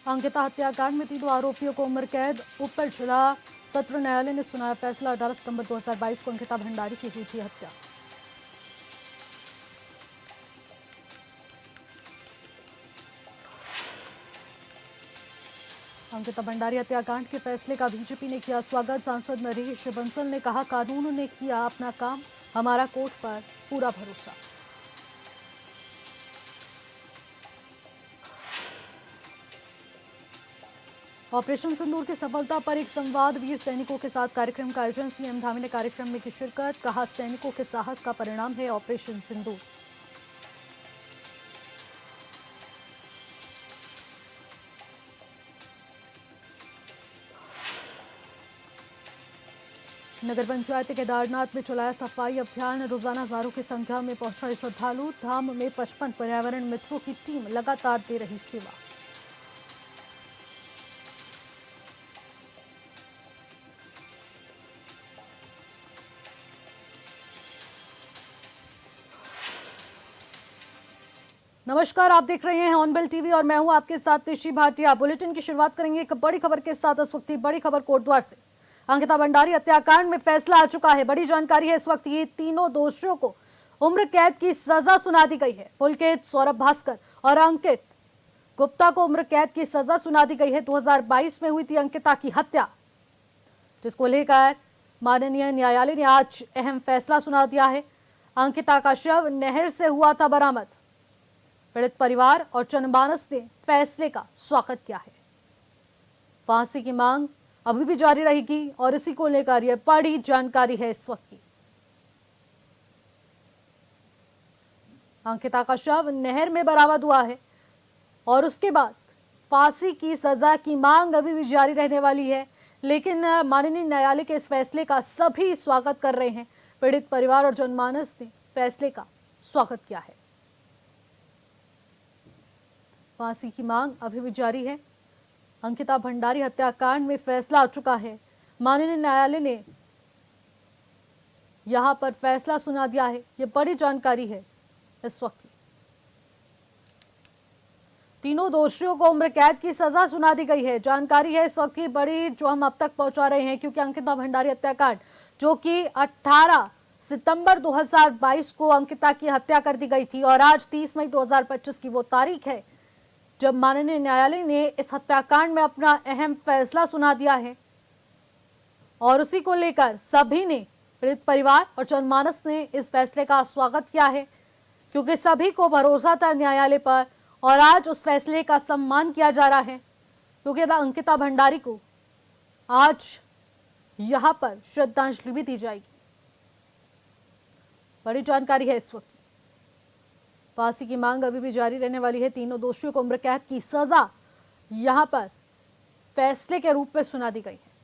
अंकिता हत्याकांड में तीनों आरोपियों को उम्र कैद। ऊपर जिला सत्र न्यायालय ने सुनाया फैसला। 18 सितंबर 2022 को अंकिता भंडारी की हुई थी हत्या। अंकिता भंडारी हत्याकांड के फैसले का बीजेपी ने किया स्वागत। सांसद नरेश बंसल ने कहा, कानून ने किया अपना काम, हमारा कोर्ट पर पूरा भरोसा। ऑपरेशन सिंदूर की सफलता पर एक संवाद। वीर सैनिकों के साथ कार्यक्रम का आयोजन। सीएम धामी ने कार्यक्रम में की शिरकत। कहा, सैनिकों के साहस का परिणाम है ऑपरेशन सिंदूर। नगर पंचायत केदारनाथ में चलाया सफाई अभियान। रोजाना हजारों की संख्या में पहुंचा श्रद्धालु। धाम में 55 पर्यावरण मित्रों की टीम लगातार दे रही सेवा। नमस्कार, आप देख रहे हैं ऑनबिल टीवी और मैं हूं आपके साथ तेशी भाटिया। बुलेटिन की शुरुआत करेंगे एक बड़ी खबर के साथ। इस वक्त बड़ी खबर कोटद्वार से। अंकिता भंडारी हत्याकांड में फैसला आ चुका है। बड़ी जानकारी है इस वक्त। ये तीनों दोषियों को उम्र कैद की सजा सुना दी गई है। पुलकित, सौरभ भास्कर और अंकित गुप्ता को उम्र कैद की सजा सुना दी गई है। 2022 में हुई थी अंकिता की हत्या, जिसको लेकर माननीय न्यायालय ने आज अहम फैसला सुना दिया है। अंकिता का शव नहर से हुआ था बरामद। पीड़ित परिवार और जनमानस ने फैसले का स्वागत किया है। फांसी की मांग अभी भी जारी रहेगी और इसी को लेकर यह बड़ी जानकारी है इस वक्त की। अंकिता का शव नहर में बरामद हुआ है और उसके बाद फांसी की सजा की मांग अभी भी जारी रहने वाली है। लेकिन माननीय न्यायालय के इस फैसले का सभी स्वागत कर रहे हैं। पीड़ित परिवार और जनमानस ने फैसले का स्वागत किया है। फांसी की मांग अभी भी जारी है। अंकिता भंडारी हत्याकांड में फैसला आ चुका है। माननीय न्यायालय ने यहां पर फैसला सुना दिया है। यह बड़ी जानकारी है इस वक्त की। तीनों दोषियों को उम्र कैद की सजा सुना दी गई है। जानकारी है इस वक्त की बड़ी, जो हम अब तक पहुंचा रहे हैं, क्योंकि अंकिता भंडारी हत्याकांड जो कि 18 सितंबर 2022 को अंकिता की हत्या कर दी गई थी और आज 30 मई 2025 की वो तारीख है जब माननीय न्यायालय ने इस हत्याकांड में अपना अहम फैसला सुना दिया है। और उसी को लेकर सभी ने, पीड़ित परिवार और जनमानस ने इस फैसले का स्वागत किया है, क्योंकि सभी को भरोसा था न्यायालय पर और आज उस फैसले का सम्मान किया जा रहा है, क्योंकि अंकिता भंडारी को आज यहां पर श्रद्धांजलि भी दी जाएगी। बड़ी जानकारी है इस वक्त। फांसी की मांग अभी भी जारी रहने वाली है। तीनों दोषियों को उम्र कैद की सजा यहां पर फैसले के रूप में सुना दी गई है।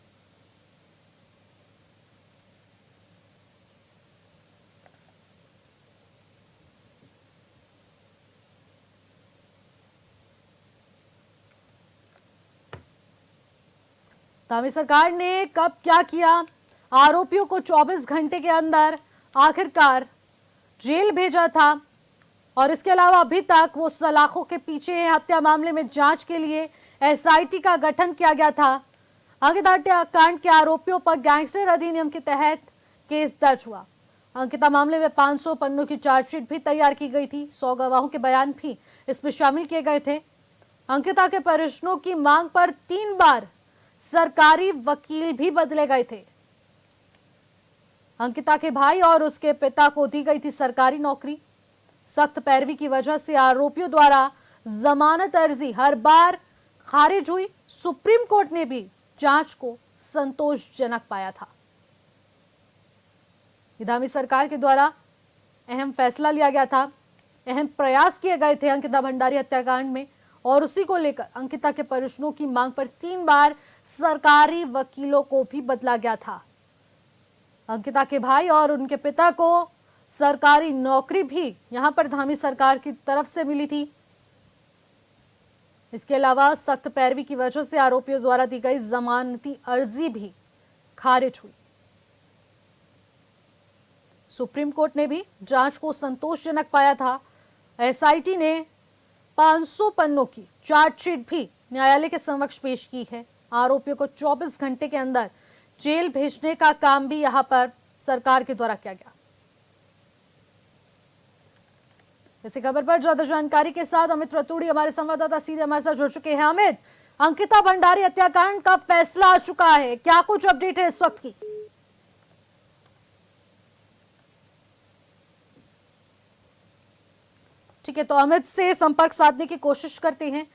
धामी सरकार ने कब क्या किया? आरोपियों को 24 घंटे के अंदर आखिरकार जेल भेजा था और इसके अलावा अभी तक वो सलाखों के पीछे है। हत्या मामले में जांच के लिए एसआईटी का गठन किया गया था। अंकिता हत्याकांड के आरोपियों पर गैंगस्टर अधिनियम के तहत केस दर्ज हुआ। अंकिता मामले में 500 पन्नों की चार्जशीट भी तैयार की गई थी। 100 गवाहों के बयान भी इसमें शामिल किए गए थे। अंकिता के परिजनों की मांग पर 3 बार सरकारी वकील भी बदले गए थे। अंकिता के भाई और उसके पिता को दी गई थी सरकारी नौकरी। सख्त पैरवी की वजह से आरोपियों द्वारा जमानत अर्जी हर बार खारिज हुई। सुप्रीम कोर्ट ने भी जांच को संतोषजनक पाया था। धामी सरकार के द्वारा अहम फैसला लिया गया था। अहम प्रयास किए गए थे अंकिता भंडारी हत्याकांड में और उसी को लेकर अंकिता के परिजनों की मांग पर 3 बार सरकारी वकीलों को भी बदला गया था। अंकिता के भाई और उनके पिता को सरकारी नौकरी भी यहां पर धामी सरकार की तरफ से मिली थी। इसके अलावा सख्त पैरवी की वजह से आरोपियों द्वारा दी गई जमानती अर्जी भी खारिज हुई। सुप्रीम कोर्ट ने भी जांच को संतोषजनक पाया था। एसआईटी ने 500 पन्नों की चार्जशीट भी न्यायालय के समक्ष पेश की है। आरोपियों को 24 घंटे के अंदर जेल भेजने का काम भी यहां पर सरकार के द्वारा किया गया। इसी खबर पर ज्यादा जानकारी के साथ अमित रतूड़ी हमारे संवाददाता सीधे हमारे साथ जुड़ चुके हैं। अमित, अंकिता भंडारी हत्याकांड का फैसला आ चुका है, क्या कुछ अपडेट है इस वक्त की? ठीक है, तो अमित से संपर्क साधने की कोशिश करते हैं,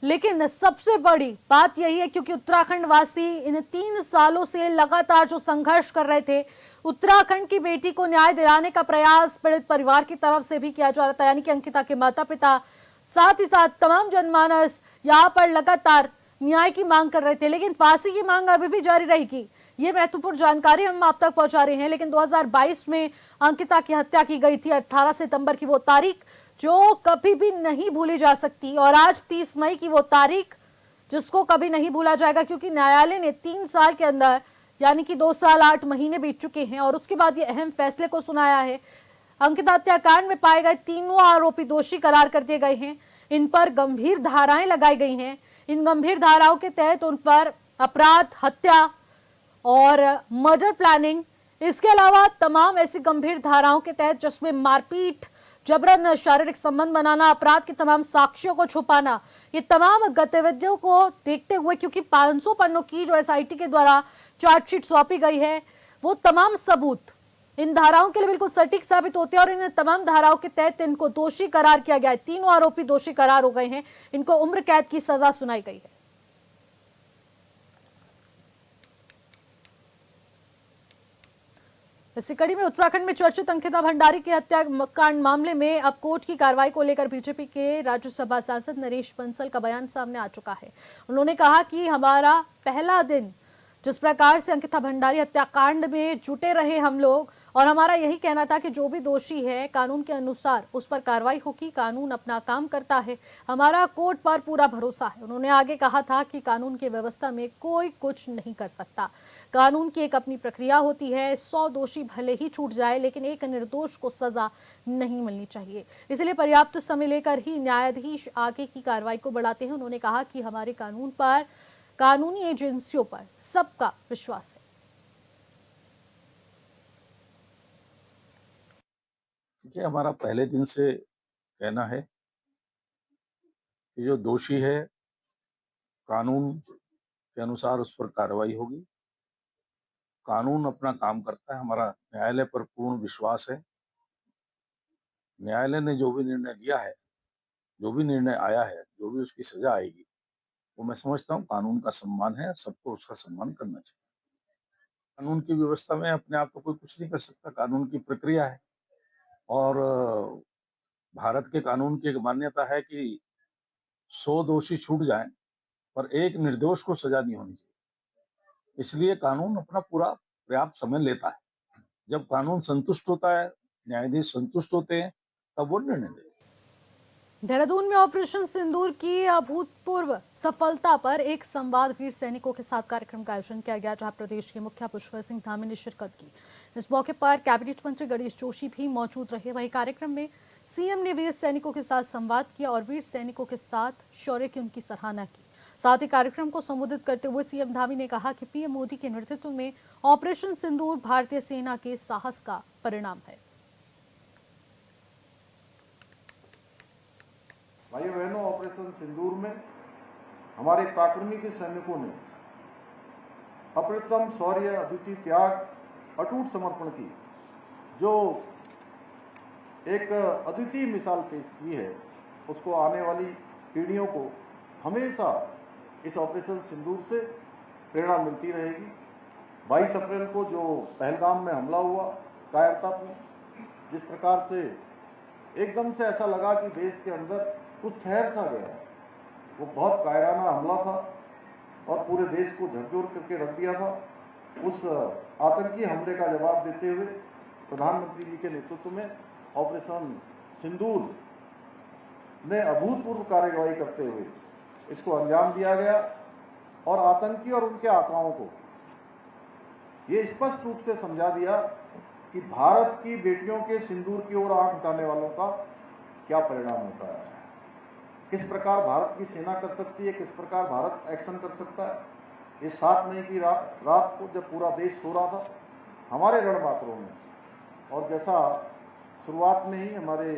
लेकिन सबसे बड़ी बात यही है क्योंकि उत्तराखंड वासी इन 3 सालों से लगातार जो संघर्ष कर रहे थे, उत्तराखंड की बेटी को न्याय दिलाने का प्रयास पीड़ित परिवार की तरफ से भी किया जा रहा था, यानी कि अंकिता के माता पिता, साथ ही साथ तमाम जनमानस यहाँ पर लगातार न्याय की मांग कर रहे थे। लेकिन फांसी की मांग अभी भी जारी रहेगी, ये महत्वपूर्ण जानकारी हम आप तक पहुंचा रहे हैं। लेकिन 2022 में अंकिता की हत्या की गई थी, 18 सितंबर की वो तारीख जो कभी भी नहीं भूली जा सकती, और आज 30 मई की वो तारीख जिसको कभी नहीं भूला जाएगा, क्योंकि न्यायालय ने 3 साल के अंदर यानी कि 2 साल 8 महीने बीत चुके हैं और उसके बाद ये अहम फैसले को सुनाया है। अंकिता हत्याकांड में पाए गए तीनों आरोपी दोषी करार कर दिए गए हैं। इन पर गंभीर धाराएं लगाई गई हैं। इन गंभीर धाराओं के तहत उन पर अपराध, हत्या और मर्डर प्लानिंग, इसके अलावा तमाम ऐसी गंभीर धाराओं के तहत जिसमें मारपीट, जबरन शारीरिक संबंध बनाना, अपराध के तमाम साक्ष्यों को छुपाना, ये तमाम गतिविधियों को देखते हुए, क्योंकि 500 पन्नों की जो एसआईटी के द्वारा चार्जशीट सौंपी गई है, वो तमाम सबूत इन धाराओं के लिए बिल्कुल सटीक साबित होते हैं और इन तमाम धाराओं के तहत इनको दोषी करार किया गया है। तीनों आरोपी दोषी करार हो गए हैं, इनको उम्र कैद की सजा सुनाई गई है। इसी कड़ी में उत्तराखंड में चर्चित अंकिता भंडारी की हत्याकांड मामले में अब कोर्ट की कार्रवाई को लेकर बीजेपी के राज्यसभा सांसद नरेश बंसल का बयान सामने आ चुका है। उन्होंने कहा कि हमारा पहला दिन, जिस प्रकार से अंकिता भंडारी हत्याकांड में जुटे रहे हम लोग, और हमारा यही कहना था कि जो भी दोषी है कानून के अनुसार उस पर कार्रवाई होगी, कानून अपना काम करता है, हमारा कोर्ट पर पूरा भरोसा है। उन्होंने आगे कहा था कि कानून की व्यवस्था में कोई कुछ नहीं कर सकता, कानून की एक अपनी प्रक्रिया होती है, 100 दोषी भले ही छूट जाए लेकिन एक निर्दोष को सजा नहीं मिलनी चाहिए, इसलिए पर्याप्त समय लेकर ही न्यायाधीश आगे की कार्रवाई को बढ़ाते हैं। उन्होंने कहा कि हमारे कानून पर, कानूनी एजेंसियों पर सबका विश्वास है। देखिए, हमारा पहले दिन से कहना है कि जो दोषी है कानून के अनुसार उस पर कार्रवाई होगी। कानून अपना काम करता है, हमारा न्यायालय पर पूर्ण विश्वास है। न्यायालय ने जो भी निर्णय दिया है, जो भी निर्णय आया है, जो भी उसकी सजा आएगी, वो मैं समझता हूँ कानून का सम्मान है, सबको उसका सम्मान करना चाहिए। कानून की व्यवस्था में अपने आप तो कोई कुछ नहीं कर सकता, कानून की प्रक्रिया है और भारत के कानून की एक मान्यता है कि 100 दोषी छूट जाएं पर एक निर्दोष को सजा नहीं होनी चाहिए। इसलिए कानून अपना पूरा पर्याप्त समय लेता है। जब कानून संतुष्ट होता है, न्यायाधीश संतुष्ट होते हैं, तब वो निर्णय देते हैं। देहरादून में ऑपरेशन सिंदूर की अभूतपूर्व सफलता पर एक संवाद वीर सैनिकों के साथ कार्यक्रम का आयोजन किया गया, जहां प्रदेश के मुखिया पुष्कर सिंह धामी ने शिरकत की। इस मौके पर कैबिनेट मंत्री गणेश जोशी भी मौजूद रहे। वहीं कार्यक्रम में सीएम ने वीर सैनिकों के साथ संवाद किया और वीर सैनिकों के साथ शौर्य की उनकी सराहना की। साथ ही कार्यक्रम को संबोधित करते हुए सीएम धामी ने कहा कि पीएम मोदी के नेतृत्व में ऑपरेशन सिंदूर भारतीय सेना के साहस का परिणाम है। भाइयों बहनों, ऑपरेशन सिंदूर में हमारे पराक्रमी के सैनिकों ने अप्रतिम शौर्य, अद्वितीय त्याग, अटूट समर्पण की जो एक अद्वितीय मिसाल पेश की है, उसको आने वाली पीढ़ियों को हमेशा इस ऑपरेशन सिंदूर से प्रेरणा मिलती रहेगी। 22 अप्रैल को जो पहलगाम में हमला हुआ कायरतापूर्ण, जिस प्रकार से एकदम से ऐसा लगा कि देश के अंदर कुछ ठहर सा गया, वो बहुत कायराना हमला था और पूरे देश को झकझोर करके रख दिया था। उस आतंकी हमले का जवाब देते हुए प्रधानमंत्री जी के नेतृत्व में ऑपरेशन सिंदूर ने अभूतपूर्व कार्यवाही करते हुए इसको अंजाम दिया गया और आतंकी और उनके आकाओं को ये स्पष्ट रूप से समझा दिया कि भारत की बेटियों के सिंदूर की ओर आंख उठाने वालों का क्या परिणाम होता है। किस प्रकार भारत की सेना कर सकती है, किस प्रकार भारत एक्शन कर सकता है। ये 7 मई की रात को जब पूरा देश सो रहा था, हमारे रणबांकुरों में, और जैसा शुरुआत में ही हमारे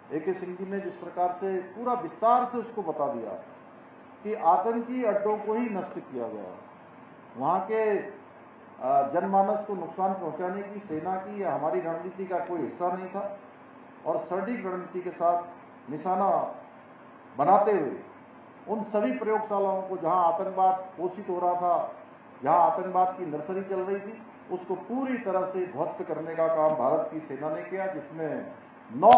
AK सिंह जी ने जिस प्रकार से पूरा विस्तार से उसको बता दिया कि आतंकी अड्डों को ही नष्ट किया गया, वहाँ के जनमानस को नुकसान पहुंचाने की सेना की या हमारी रणनीति का कोई हिस्सा नहीं था, और सटीक रणनीति के साथ निशाना बनाते हुए उन सभी प्रयोगशालाओं को जहां आतंकवाद पोषित हो रहा था, जहां आतंकवाद की नर्सरी चल रही थी, उसको पूरी तरह से ध्वस्त करने का काम भारत की सेना ने किया, जिसमें 9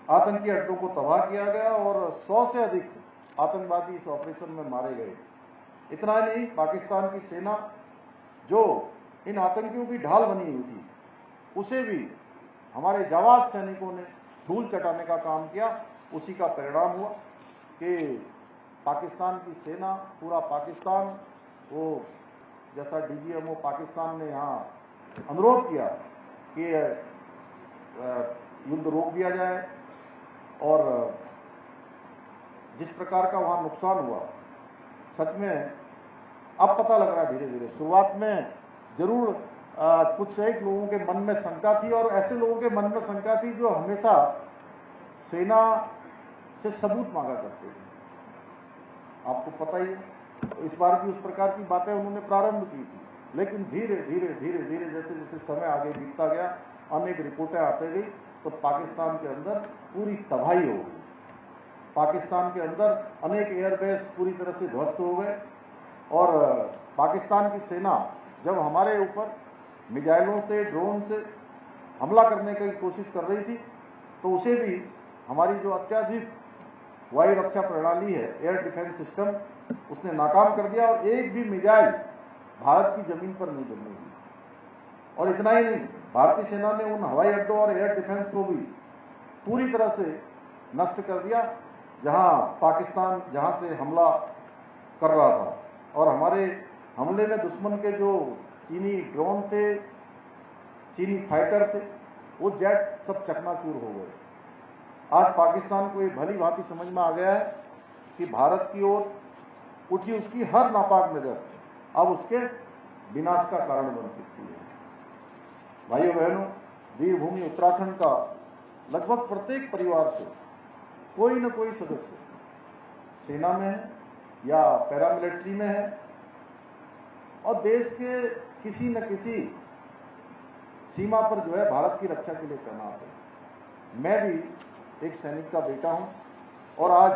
आतंकी अड्डों को तबाह किया गया और 100 से अधिक आतंकवादी इस ऑपरेशन में मारे गए। इतना ही नहीं, पाकिस्तान की सेना जो इन आतंकियों की ढाल बनी हुई थी, उसे भी हमारे जाबाज सैनिकों ने धूल चटाने का काम किया। उसी का परिणाम हुआ कि पाकिस्तान की सेना, पूरा पाकिस्तान, वो जैसा DGMO पाकिस्तान ने यहाँ अनुरोध किया कि युद्ध रोक दिया जाए, और जिस प्रकार का वहाँ नुकसान हुआ, सच में अब पता लग रहा है धीरे धीरे। शुरुआत में जरूर कुछ एक लोगों के मन में शंका थी, और ऐसे लोगों के मन में शंका थी जो हमेशा सेना से सबूत मांगा करते थे, आपको पता ही है। तो इस बार भी उस प्रकार की बातें उन्होंने प्रारंभ की थी, लेकिन धीरे धीरे धीरे धीरे जैसे जैसे समय आगे बीतता गया, अनेक रिपोर्टें आते गई, तो पाकिस्तान के अंदर पूरी तबाही हो गई। पाकिस्तान के अंदर अनेक एयरबेस पूरी तरह से ध्वस्त हो गए, और पाकिस्तान की सेना जब हमारे ऊपर मिसाइलों से, ड्रोन से हमला करने की कोशिश कर रही थी, तो उसे भी हमारी जो अत्याधुनिक वायु रक्षा प्रणाली है, एयर डिफेंस सिस्टम, उसने नाकाम कर दिया, और एक भी मिसाइल भारत की जमीन पर नहीं गिरने दी। और इतना ही नहीं, भारतीय सेना ने उन हवाई अड्डों और एयर डिफेंस को भी पूरी तरह से नष्ट कर दिया जहां पाकिस्तान जहां से हमला कर रहा था। और हमारे हमले में दुश्मन के जो चीनी ड्रोन थे, चीनी फाइटर थे, वो जेट सब चकनाचूर हो गए। आज पाकिस्तान को ये भली भांति समझ में आ गया है कि भारत की ओर उठी उसकी हर नापाक नजर अब उसके विनाश का कारण बन सकती है। भाइयों बहनों, वीरभूमि उत्तराखंड का लगभग प्रत्येक परिवार से कोई न कोई सदस्य सेना में है या पैरामिलिट्री में है, और देश के किसी न किसी सीमा पर जो है भारत की रक्षा के लिए तैनात है। मैं भी एक सैनिक का बेटा हूं, और आज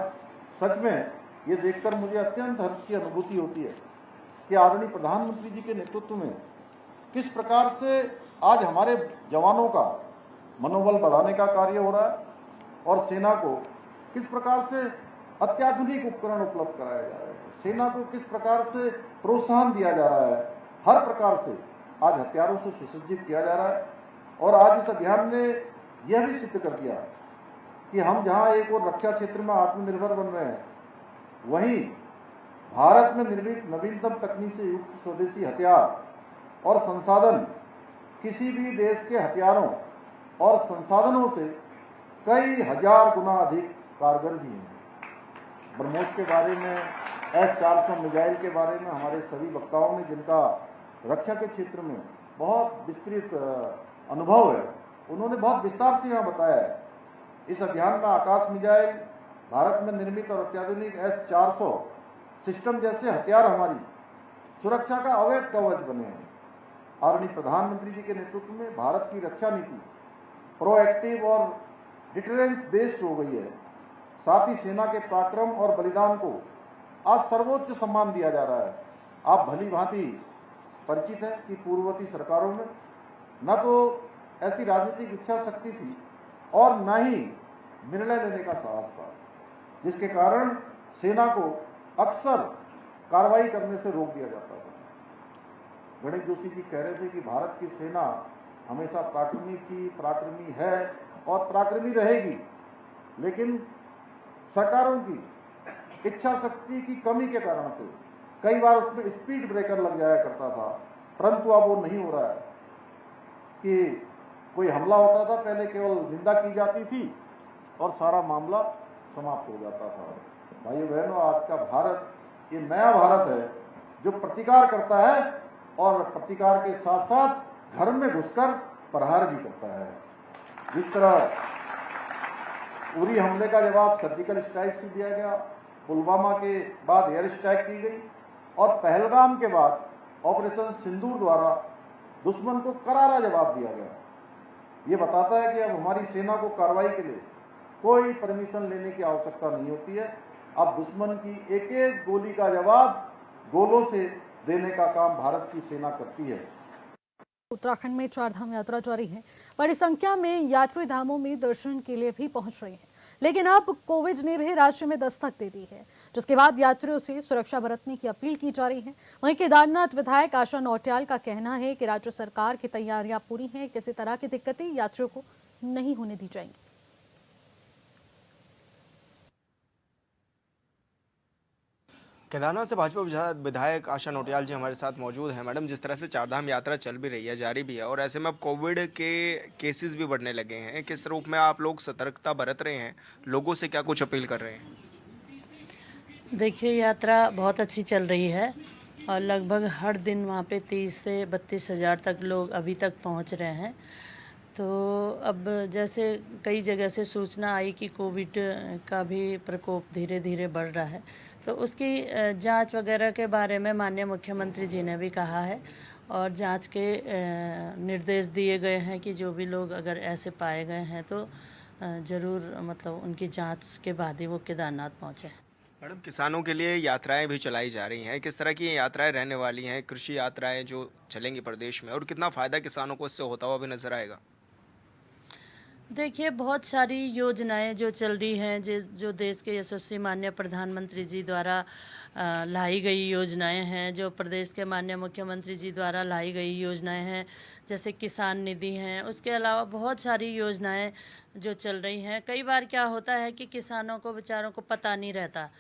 सच में ये देखकर मुझे अत्यंत हर्ष की अनुभूति होती है कि आदरणीय प्रधानमंत्री जी के नेतृत्व में किस प्रकार से आज हमारे जवानों का मनोबल बढ़ाने का कार्य हो रहा है, और सेना को किस प्रकार से अत्याधुनिक उपकरण उपलब्ध कराया जा रहा है, सेना को किस प्रकार से प्रोत्साहन दिया जा रहा है, हर प्रकार से आज हथियारों से सुसज्जित किया जा रहा है। और आज इस अभियान ने यह भी सिद्ध कर दिया कि हम जहां एक और रक्षा क्षेत्र में आत्मनिर्भर बन रहे हैं, वहीं भारत में निर्मित नवीनतम तकनीक से युक्त स्वदेशी हथियार और संसाधन किसी भी देश के हथियारों और संसाधनों से कई हजार गुना अधिक कारगर भी हैं। ब्रह्मोस के बारे में, S-400 मिसाइल के बारे में हमारे सभी वक्ताओं ने, जिनका रक्षा के क्षेत्र में बहुत विस्तृत अनुभव है, उन्होंने बहुत विस्तार से यहाँ बताया है। इस अभियान में आकाश मिसाइल, भारत में निर्मित और अत्याधुनिक S-400 सिस्टम जैसे हथियार हमारी सुरक्षा का अवैध कवच बने हैं। आदरणीय प्रधानमंत्री जी के नेतृत्व में भारत की रक्षा नीति प्रोएक्टिव और डिटरेंस बेस्ड हो गई है। साथ ही सेना के पराक्रम और बलिदान को आज सर्वोच्च सम्मान दिया जा रहा है। आप भली भांति परिचित हैं कि पूर्ववर्ती सरकारों में न तो ऐसी राजनीतिक इच्छा शक्ति थी और न ही निर्णय लेने का साहस था, जिसके कारण सेना को अक्सर कार्रवाई करने से रोक दिया जाता था। गणेश जोशी जी कह रहे थे कि भारत की सेना हमेशा पराक्रमी थी, पराक्रमी है और पराक्रमी रहेगी, लेकिन सरकारों की इच्छा शक्ति की कमी के कारण से कई बार उसमें स्पीड ब्रेकर लग जाया करता था। परंतु अब वो नहीं हो रहा है कि कोई हमला होता था, पहले केवल निंदा की जाती थी और सारा मामला समाप्त हो जाता था। भाइयों बहनों, आज का भारत ये नया भारत है जो प्रतिकार करता है और प्रतिकार के साथ साथ घर में घुसकर प्रहार भी करता है। जिस तरह उरी हमले का जवाब सर्जिकल स्ट्राइक से दिया गया, पुलवामा के बाद एयर स्ट्राइक की गई और पहलगाम के बाद ऑपरेशन सिंदूर द्वारा दुश्मन को करारा जवाब दिया गया। ये बताता है कि अब हमारी सेना को कार्रवाई के लिए कोई परमिशन लेने की आवश्यकता नहीं होती है। अब दुश्मन की एक एक गोली का जवाब गोलों से देने का काम भारत की सेना करती है। उत्तराखंड में चारधाम यात्रा जारी है। बड़ी संख्या में यात्री धामों में दर्शन के लिए भी पहुंच रहे हैं, लेकिन अब कोविड ने भी राज्य में दस्तक दे दी है, जिसके बाद यात्रियों से सुरक्षा बरतने की अपील की जा रही है। वहीं केदारनाथ विधायक आशा नौटियाल का कहना है कि राज्य सरकार की तैयारियां पूरी हैं, किसी तरह की दिक्कतें यात्रियों को नहीं होने दी जाएंगी। केदारनाथ से भाजपा विधायक आशा नौटियाल जी हमारे साथ मौजूद हैं। मैडम, जिस तरह से चारधाम यात्रा चल भी रही है, जारी भी है, और ऐसे में अब कोविड के केसेस भी बढ़ने लगे हैं, किस रूप में आप लोग सतर्कता बरत रहे हैं, लोगों से क्या कुछ अपील कर रहे हैं? देखिए, यात्रा बहुत अच्छी चल रही है और लगभग हर दिन वहाँ पे 30 से 32 हज़ार तक लोग अभी तक पहुँच रहे हैं। तो अब जैसे कई जगह से सूचना आई कि कोविड का भी प्रकोप धीरे धीरे बढ़ रहा है, तो उसकी जांच वगैरह के बारे में माननीय मुख्यमंत्री जी ने भी कहा है और जांच के निर्देश दिए गए हैं कि जो भी लोग अगर ऐसे पाए गए हैं तो ज़रूर मतलब उनकी जांच के बाद ही वो केदारनाथ पहुँचे। मैडम, किसानों के लिए यात्राएं भी चलाई जा रही हैं, किस तरह की ये यात्राएं रहने वाली हैं, कृषि यात्राएं जो चलेंगी प्रदेश में, और कितना फ़ायदा किसानों को इससे होता हुआ भी नजर आएगा? देखिए, बहुत सारी योजनाएं जो चल रही हैं, जो देश के यशस्वी माननीय प्रधानमंत्री जी द्वारा लाई गई योजनाएं हैं, जो प्रदेश के माननीय मुख्यमंत्री जी द्वारा लाई गई योजनाएं हैं, जैसे किसान निधि हैं। उसके अलावा बहुत सारी योजनाएं जो चल रही हैं। कई बार क्या होता है कि किसानों को बेचारों को पता नहीं रहता,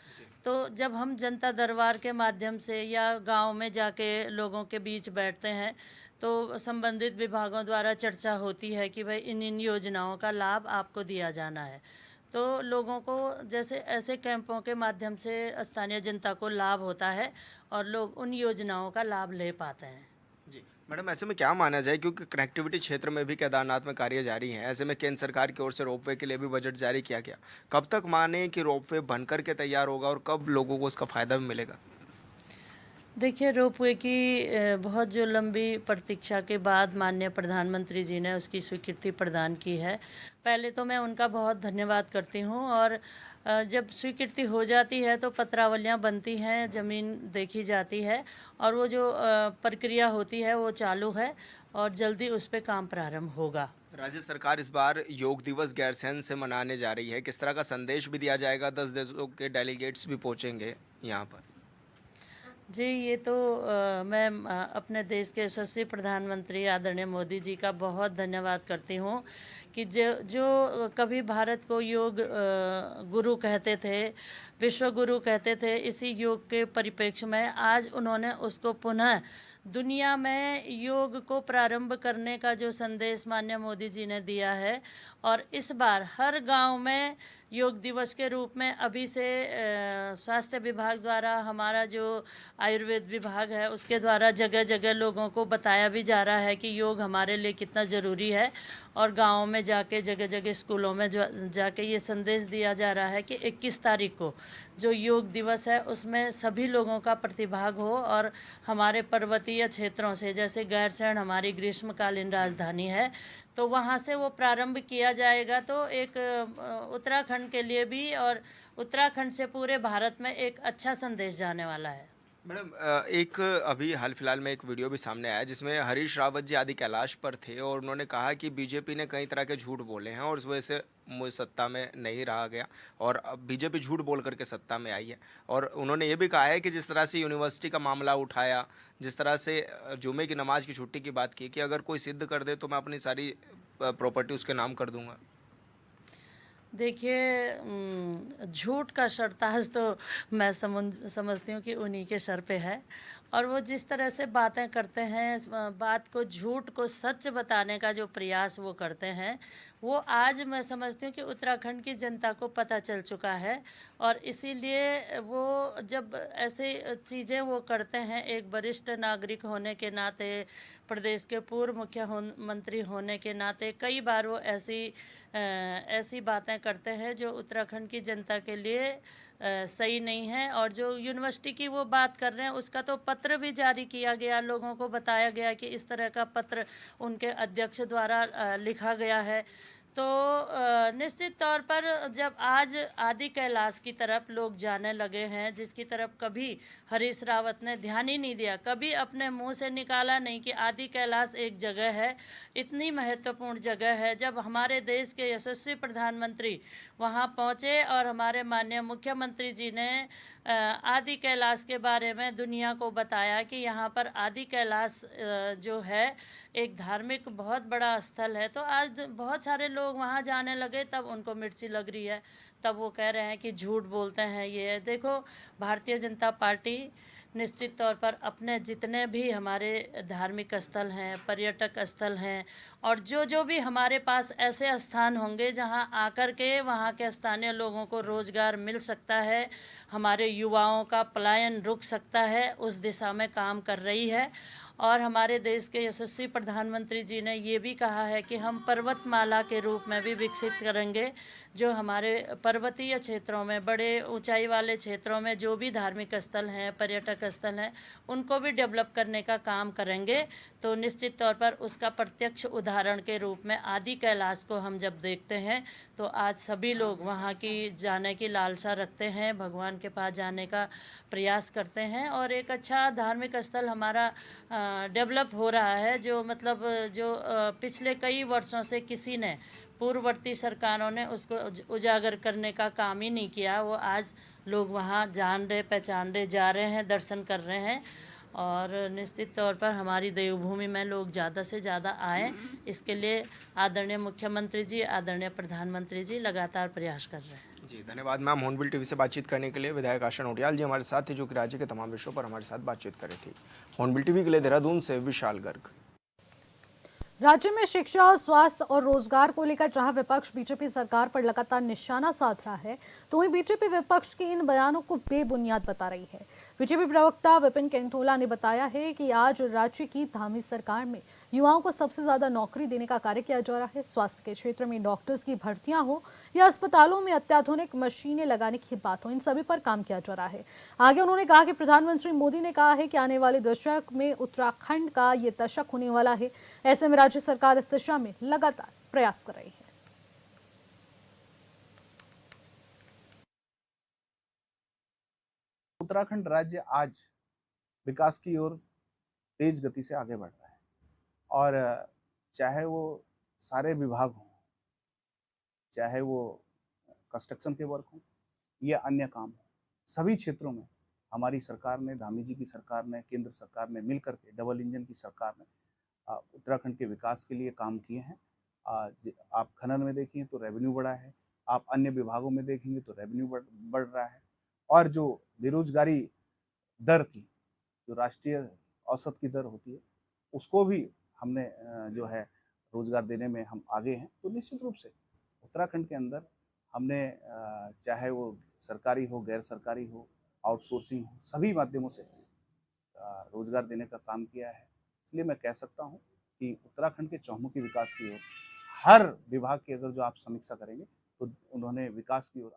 तो जब हम जनता दरबार के माध्यम से या गांव में जाके लोगों के बीच बैठते हैं तो संबंधित विभागों द्वारा चर्चा होती है कि भाई इन योजनाओं का लाभ आपको दिया जाना है। तो लोगों को जैसे ऐसे कैंपों के माध्यम से स्थानीय जनता को लाभ होता है और लोग उन योजनाओं का लाभ ले पाते हैं। जी मैडम, ऐसे में क्या माना जाए, क्योंकि कनेक्टिविटी क्षेत्र में भी केदारनाथ में कार्य जारी हैं, ऐसे में केंद्र सरकार की ओर से रोपवे के लिए भी बजट जारी किया गया, कब तक माने कि रोपवे बनकर के तैयार होगा और कब लोगों को उसका फ़ायदा भी मिलेगा? देखिए, रोपवे की बहुत जो लंबी प्रतीक्षा के बाद माननीय प्रधानमंत्री जी ने उसकी स्वीकृति प्रदान की है। पहले तो मैं उनका बहुत धन्यवाद करती हूँ और जब स्वीकृति हो जाती है तो पत्रावलियाँ बनती हैं, ज़मीन देखी जाती है और वो जो प्रक्रिया होती है वो चालू है और जल्दी उस पर काम प्रारंभ होगा। राज्य सरकार इस बार योग दिवस गैरसैंण से मनाने जा रही है, किस तरह का संदेश भी दिया जाएगा? 10 देशों के डेलीगेट्स भी पहुँचेंगे यहाँ पर। जी, ये तो मैं अपने देश के यशस्वी प्रधानमंत्री आदरणीय मोदी जी का बहुत धन्यवाद करती हूँ कि जो कभी भारत को योग गुरु कहते थे, विश्व गुरु कहते थे, इसी योग के परिप्रेक्ष्य में आज उन्होंने उसको पुनः दुनिया में योग को प्रारंभ करने का जो संदेश माननीय मोदी जी ने दिया है और इस बार हर गांव में योग दिवस के रूप में अभी से स्वास्थ्य विभाग द्वारा, हमारा जो आयुर्वेद विभाग है उसके द्वारा जगह जगह लोगों को बताया भी जा रहा है कि योग हमारे लिए कितना ज़रूरी है और गाँव में जाके जगह जगह स्कूलों में जाके ये संदेश दिया जा रहा है कि 21 तारीख को जो योग दिवस है उसमें सभी लोगों का प्रतिभाग हो और हमारे पर्वतीय क्षेत्रों से, जैसे गैरसैंण हमारी ग्रीष्मकालीन राजधानी है, तो वहाँ से वो प्रारंभ किया जाएगा। तो एक उत्तराखंड के लिए भी और उत्तराखंड से पूरे भारत में एक अच्छा संदेश जाने वाला है। मैडम, एक अभी हाल फिलहाल में एक वीडियो भी सामने आया जिसमें हरीश रावत जी आदि कैलाश पर थे और उन्होंने कहा कि बीजेपी ने कई तरह के झूठ बोले हैं और उस वजह से मुझे सत्ता में नहीं रहा गया और अब बीजेपी झूठ बोल करके सत्ता में आई है। और उन्होंने ये भी कहा है कि जिस तरह से यूनिवर्सिटी का मामला उठाया, जिस तरह से जुमे की नमाज की छुट्टी की बात की कि अगर कोई सिद्ध कर दे तो मैं अपनी सारी प्रॉपर्टी उसके नाम कर दूंगा। देखिए, झूठ का सरताज तो मैं समझती हूँ कि उन्हीं के सर पे है और वो जिस तरह से बातें करते हैं, बात को, झूठ को सच बताने का जो प्रयास वो करते हैं, वो आज मैं समझती हूँ कि उत्तराखंड की जनता को पता चल चुका है। और इसीलिए वो जब ऐसे चीज़ें वो करते हैं, एक वरिष्ठ नागरिक होने के नाते, प्रदेश के पूर्व मुख्यमंत्री होने के नाते, कई बार वो ऐसी बातें करते हैं जो उत्तराखंड की जनता के लिए सही नहीं है। और जो यूनिवर्सिटी की वो बात कर रहे हैं, उसका तो पत्र भी जारी किया गया, लोगों को बताया गया कि इस तरह का पत्र उनके अध्यक्ष द्वारा लिखा गया है। तो निश्चित तौर पर जब आज आदि कैलाश की तरफ लोग जाने लगे हैं, जिसकी तरफ कभी हरीश रावत ने ध्यान ही नहीं दिया, कभी अपने मुंह से निकाला नहीं कि आदि कैलाश एक जगह है, इतनी महत्वपूर्ण जगह है। जब हमारे देश के यशस्वी प्रधानमंत्री वहां पहुंचे और हमारे माननीय मुख्यमंत्री जी ने आदि कैलाश के बारे में दुनिया को बताया कि यहाँ पर आदि कैलाश जो है एक धार्मिक बहुत बड़ा स्थल है, तो आज बहुत सारे लोग वहाँ जाने लगे। तब उनको मिर्ची लग रही है, तब वो कह रहे हैं कि झूठ बोलते हैं। ये देखो, भारतीय जनता पार्टी निश्चित तौर पर अपने जितने भी हमारे धार्मिक स्थल हैं, पर्यटक स्थल हैं, और जो भी हमारे पास ऐसे स्थान होंगे जहां आकर के वहां के स्थानीय लोगों को रोज़गार मिल सकता है, हमारे युवाओं का पलायन रुक सकता है, उस दिशा में काम कर रही है। और हमारे देश के यशस्वी प्रधानमंत्री जी ने ये भी कहा है कि हम पर्वतमाला के रूप में भी विकसित करेंगे। जो हमारे पर्वतीय क्षेत्रों में, बड़े ऊंचाई वाले क्षेत्रों में जो भी धार्मिक स्थल हैं, पर्यटक स्थल हैं, उनको भी डेवलप करने का काम करेंगे। तो निश्चित तौर पर उसका प्रत्यक्ष उदाहरण के रूप में आदि कैलाश को हम जब देखते हैं तो आज सभी लोग वहाँ की जाने की लालसा रखते हैं, भगवान के पास जाने का प्रयास करते हैं। और एक अच्छा धार्मिक स्थल हमारा डेवलप हो रहा है, जो मतलब जो पिछले कई वर्षों से किसी ने, पूर्ववर्ती सरकारों ने उसको उजागर करने का काम ही नहीं किया। वो आज लोग वहाँ जान रहे, पहचान रहे, जा रहे हैं, दर्शन कर रहे हैं। और निश्चित तौर पर हमारी देवभूमि में लोग ज़्यादा से ज़्यादा आएँ, इसके लिए आदरणीय मुख्यमंत्री जी, आदरणीय प्रधानमंत्री जी लगातार प्रयास कर रहे हैं। जी, धन्यवाद मैम। हॉर्नबिल टीवी से बातचीत करने के लिए विधायक आशा नोटियाल जी हमारे साथ थे, जो कि राज्य के तमाम विषयों पर हमारे साथ बातचीत कर रही थी। हॉर्नबिल टीवी के लिए देहरादून से विशाल गर्ग। राज्य में शिक्षा, स्वास्थ्य और रोजगार को लेकर जहां विपक्ष बीजेपी सरकार पर लगातार निशाना साध रहा है, तो वहीं बीजेपी विपक्ष के इन बयानों को बेबुनियाद बता रही है। बीजेपी प्रवक्ता विपिन केंटोला ने बताया है कि आज राज्य की धामी सरकार में युवाओं को सबसे ज्यादा नौकरी देने का कार्य किया जा रहा है। स्वास्थ्य के क्षेत्र में डॉक्टर्स की भर्तियां हो या अस्पतालों में अत्याधुनिक मशीनें लगाने की बात हो, इन सभी पर काम किया जा रहा है। आगे उन्होंने कहा कि प्रधानमंत्री मोदी ने कहा है कि आने वाले दशक में उत्तराखंड का ये दशक होने वाला है। ऐसे में राज्य सरकार इस दिशा में लगातार प्रयास कर रही है। उत्तराखंड राज्य आज विकास की ओर तेज गति से आगे बढ़ रहा है, और चाहे वो सारे विभाग हों, चाहे वो कंस्ट्रक्शन के वर्क हों या अन्य काम हो, सभी क्षेत्रों में हमारी सरकार ने, धामी जी की सरकार ने, केंद्र सरकार ने मिलकर के, डबल इंजन की सरकार ने उत्तराखंड के विकास के लिए काम किए हैं। आप खनन में देखिए तो रेवेन्यू बढ़ा है, आप अन्य विभागों में देखेंगे तो रेवेन्यू बढ़ रहा है। और जो बेरोजगारी दर थी, जो राष्ट्रीय औसत की दर होती है, उसको भी हमने जो है रोजगार देने में हम आगे हैं। तो निश्चित रूप से उत्तराखंड के अंदर हमने चाहे वो सरकारी हो, गैर सरकारी हो, आउटसोर्सिंग हो, सभी माध्यमों से रोजगार देने का काम किया है। इसलिए मैं कह सकता हूं कि उत्तराखंड के चहुमुखी विकास की ओर हर विभाग की अगर जो आप समीक्षा करेंगे तो उन्होंने विकास की ओर।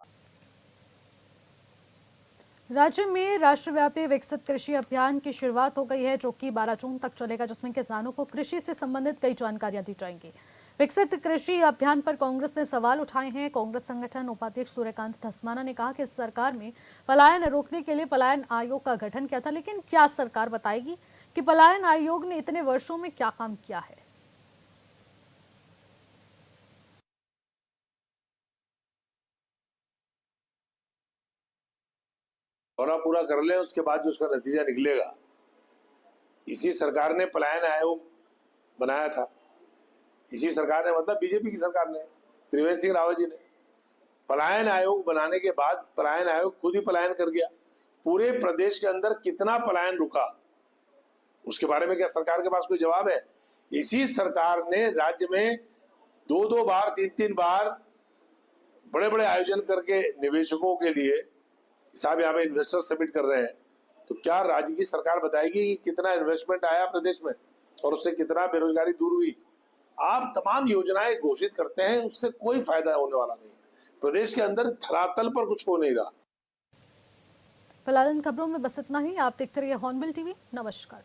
राज्य में राष्ट्रव्यापी विकसित कृषि अभियान की शुरुआत हो गई है, जो कि 12 जून तक चलेगा, जिसमें किसानों को कृषि से संबंधित कई जानकारियां दी जाएंगी। विकसित कृषि अभियान पर कांग्रेस ने सवाल उठाए हैं। कांग्रेस संगठन उपाध्यक्ष सूर्यकांत धस्माना ने कहा कि सरकार में पलायन रोकने के लिए पलायन आयोग का गठन किया था, लेकिन क्या सरकार बताएगी कि पलायन आयोग ने इतने वर्षों में क्या काम किया है। दौरा पूरा कर ले, उसके बाद जो उसका नतीजा निकलेगा। इसी सरकार ने पलायन आयोग बनाया था, इसी सरकार ने, मतलब बीजेपी की सरकार ने, त्रिवेंद्र सिंह रावत जी ने। पलायन आयोग बनाने के बाद पलायन आयोग खुद ही पलायन कर गया। पूरे प्रदेश के अंदर कितना पलायन रुका, उसके बारे में क्या सरकार के पास कोई जवाब है? इसी सरकार ने राज्य में 2-2 बार 3-3 बार बड़े बड़े आयोजन करके निवेशकों के लिए, साहब यहाँ पे इन्वेस्टर समिट कर रहे हैं, तो क्या राज्य की सरकार बताएगी कि कितना इन्वेस्टमेंट आया प्रदेश में और उससे कितना बेरोजगारी दूर हुई? आप तमाम योजनाएं घोषित करते हैं, उससे कोई फायदा होने वाला नहीं है। प्रदेश के अंदर धरातल पर कुछ हो नहीं रहा। फिलहाल इन खबरों में बस इतना ही। आप देखते रहिए हॉर्नबिल टीवी। नमस्कार।